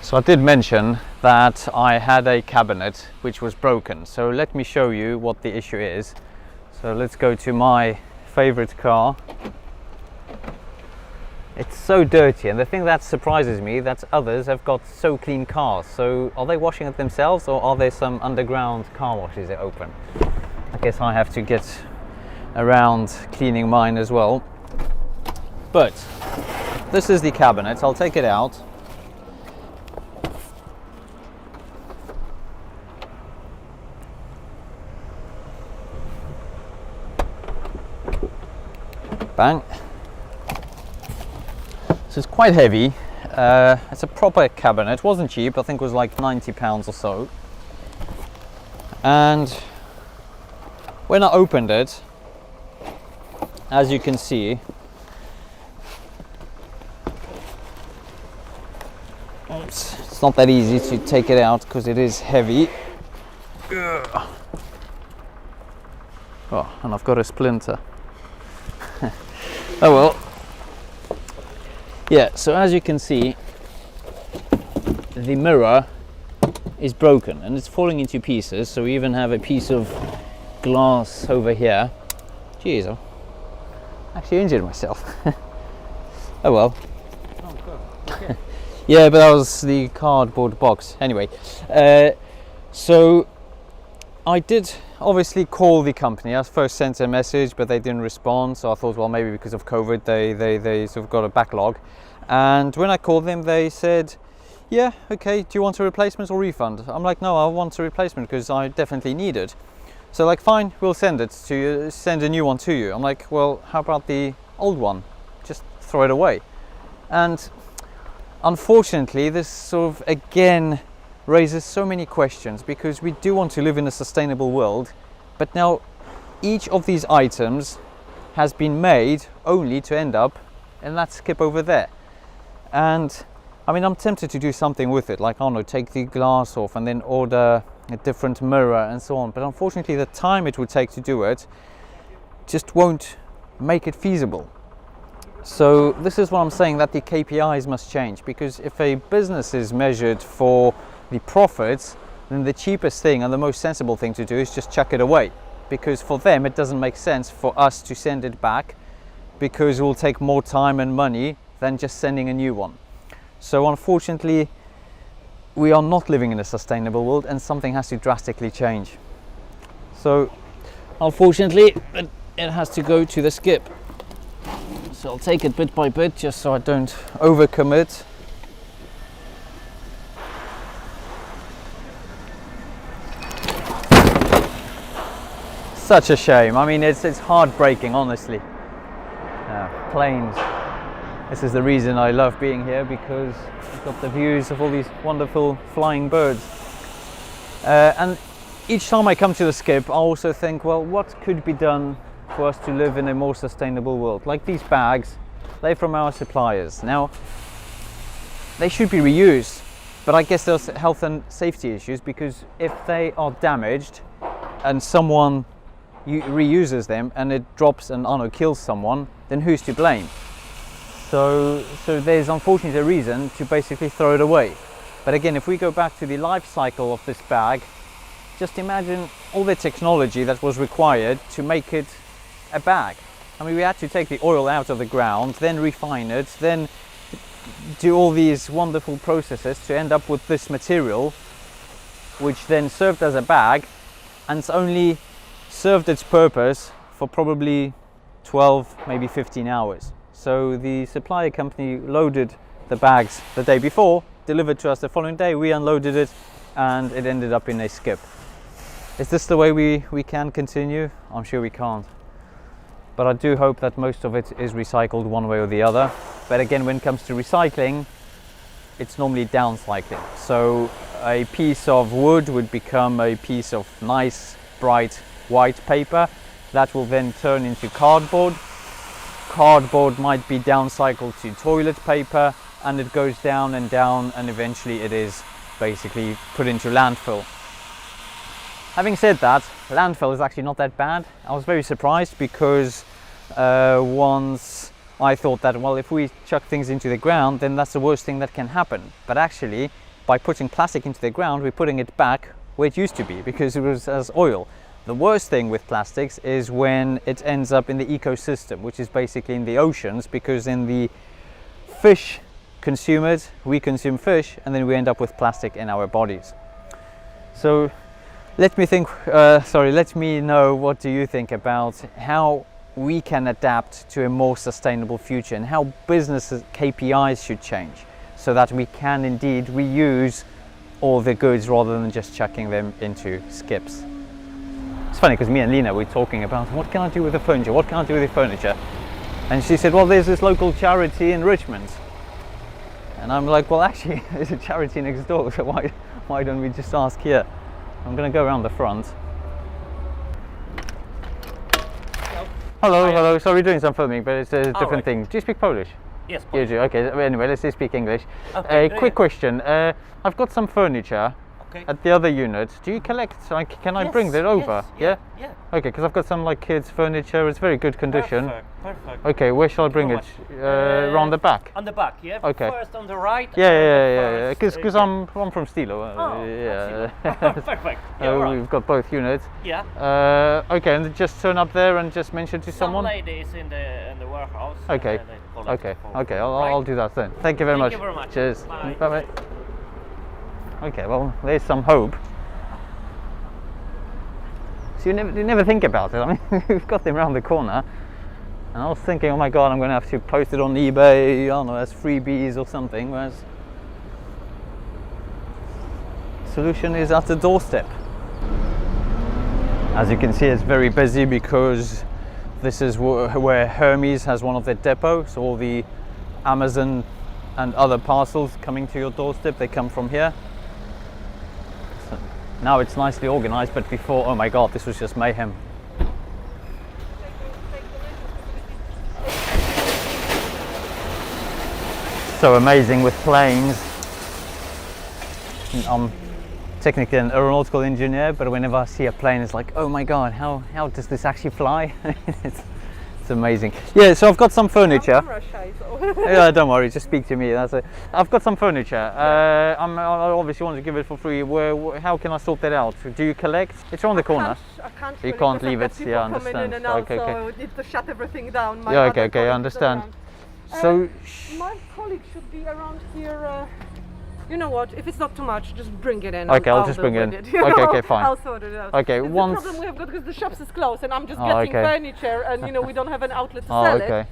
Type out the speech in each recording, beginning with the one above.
So I did mention that I had a cabinet which was broken, so let me show you what the issue is. So let's go to my favorite car. It's so dirty, and the thing that surprises me that others have got so clean cars. So are they washing it themselves, or are there some underground car washes that open? I guess I have to get around cleaning mine as well. But this is the cabinet. I'll take it out. Bang. So it's quite heavy. It's a proper cabinet. It wasn't cheap. I think it was like £90 or so. And when I opened it, as you can see, it's not that easy to take it out because it is heavy. Oh, and I've got a splinter. Oh well. Yeah, so as you can see, the mirror is broken and it's falling into pieces. So we even have a piece of glass over here. Jeez, I actually injured myself. Oh well. Oh, good. Okay. Yeah, but that was the cardboard box. Anyway, so I did obviously call the company. I first sent a message, but they didn't respond. So I thought, well, maybe because of COVID, they sort of got a backlog. And when I called them, they said, yeah, okay, do you want a replacement or refund? I'm like, no, I want a replacement because I definitely need it. So like, fine, we'll send it to you, send a new one to you. I'm like, well, how about the old one? Just throw it away. And unfortunately, this sort of again raises so many questions, because we do want to live in a sustainable world, but now each of these items has been made only to end up in that skip over there. And I mean, I'm tempted to do something with it, like, I don't know, take the glass off and then order a different mirror and so on, but unfortunately the time it would take to do it just won't make it feasible. So this is what I'm saying, that the KPIs must change, because if a business is measured for the profits, then the cheapest thing and the most sensible thing to do is just chuck it away, because for them it doesn't make sense for us to send it back, because it will take more time and money than just sending a new one. So unfortunately, we are not living in a sustainable world, and something has to drastically change. So unfortunately, it has to go to the skip. So I'll take it bit by bit, just so I don't overcommit. Such a shame. I mean, it's heartbreaking, honestly. Planes. This is the reason I love being here, because I've got the views of all these wonderful flying birds. And each time I come to the skip, I also think, well, what could be done for us to live in a more sustainable world? Like these bags, they're from our suppliers. Now, they should be reused, but I guess there's health and safety issues, because if they are damaged and someone reuses them and it drops and, I don't know, kills someone, then who's to blame? So there's unfortunately a reason to basically throw it away. But again, if we go back to the life cycle of this bag, just imagine all the technology that was required to make it a bag. I mean, we had to take the oil out of the ground, then refine it, then do all these wonderful processes to end up with this material, which then served as a bag, and it's only served its purpose for probably 12, maybe 15 hours. So the supplier company loaded the bags the day before, delivered to us the following day, we unloaded it, and it ended up in a skip. Is this the way we can continue? I'm sure we can't. But I do hope that most of it is recycled one way or the other. But again, when it comes to recycling, it's normally downcycling. So a piece of wood would become a piece of nice, bright, white paper. That will then turn into cardboard. Cardboard might be downcycled to toilet paper, and it goes down, and eventually it is basically put into landfill. Having said that, landfill is actually not that bad. I was very surprised, because once I thought that, well, if we chuck things into the ground, then that's the worst thing that can happen. But actually, by putting plastic into the ground, we're putting it back where it used to be because it was as oil. The worst thing with plastics is when it ends up in the ecosystem, which is basically in the oceans, because in the fish consume it, we consume fish, and then we end up with plastic in our bodies. So let me know, what do you think about how we can adapt to a more sustainable future and how business KPIs should change so that we can indeed reuse all the goods rather than just chucking them into skips. It's funny because me and Lena were talking about what can I do with the furniture, what can I do with the furniture, and she said, well, there's this local charity in Richmond, and I'm like, well, actually there's a charity next door, so why don't we just ask here? I'm going to go around the front. Hello. Sorry, we're doing some filming, but it's a different thing. Do you speak Polish? Yes, You do. Okay. Anyway, let's just speak English. Okay, Quick question. I've got some furniture Okay. at the other unit. Do you collect? Like, can I bring that over? Yeah. Okay, because I've got some like kids' furniture. It's very good condition. Perfect. Okay, where shall I bring it? Around the back. On the back, yeah. Okay. First on the right. Yeah. First, Because I'm from Stilo. Yeah. Perfect. Yeah, right. We've got both units. Yeah. Okay, and just turn up there and just mention to Some someone. lady is in the warehouse. Okay. And they collect it for- Okay. Right? I'll do that then. Thank you very much. Thank you very much. Cheers. Bye. Bye. Okay. Well, there's some hope. So you never think about it. I mean, we've got them around the corner, and I was thinking, oh my God, I'm going to have to post it on eBay. I don't know, as freebies or something. Whereas, solution is at the doorstep. As you can see, it's very busy because this is where Hermes has one of their depots. So all the Amazon and other parcels coming to your doorstep, they come from here. So now it's nicely organized, but before, oh my God, this was just mayhem. So amazing with planes. I'm technically an aeronautical engineer, but whenever I see a plane, it's like, oh my God, how does this actually fly? It's amazing. Yeah, so I've got some furniture. I'm camera shy, so. Yeah, don't worry, just speak to me. That's it. I've got some furniture. I obviously want to give it for free. How can I sort that out? Do you collect? It's around the corner. I can't You really, can't because leave I've it. got people Yeah, I coming understand. in and out, Okay. so I would need to shut everything down. My Yeah, other okay, I colleague is understand. around. So, My colleague should be around here. You know what? If it's not too much, just bring it in. Okay, I'll just bring it in. It, you Okay, know? okay, fine. I'll sort it out. Okay, It's once- the problem we have got because the shops is closed and I'm just Oh, getting okay. furniture and we don't have an outlet to oh, sell okay. it.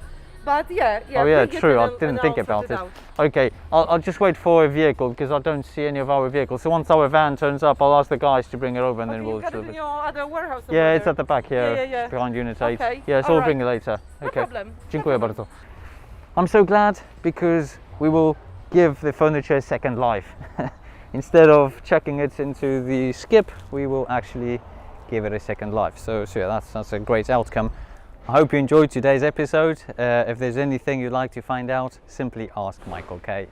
But yeah. Oh yeah, bring it true. in I and didn't think I'll about sort it. out. Okay, I'll just wait for a vehicle because I don't see any of our vehicles. So once our van turns up, I'll ask the guys to bring it over and Okay, then you've we'll got it deliver in it. your other warehouse. Yeah, over it's there. at the back here, Yeah. behind Unit 8. Okay, Yeah, so we'll alright. bring it later. No Okay. problem. Dziękuję bardzo. I'm so glad because we will give the furniture a second life. Instead of chucking it into the skip, we will actually give it a second life. So yeah, that's a great outcome. I hope you enjoyed today's episode. If there's anything you'd like to find out, simply ask Michael K.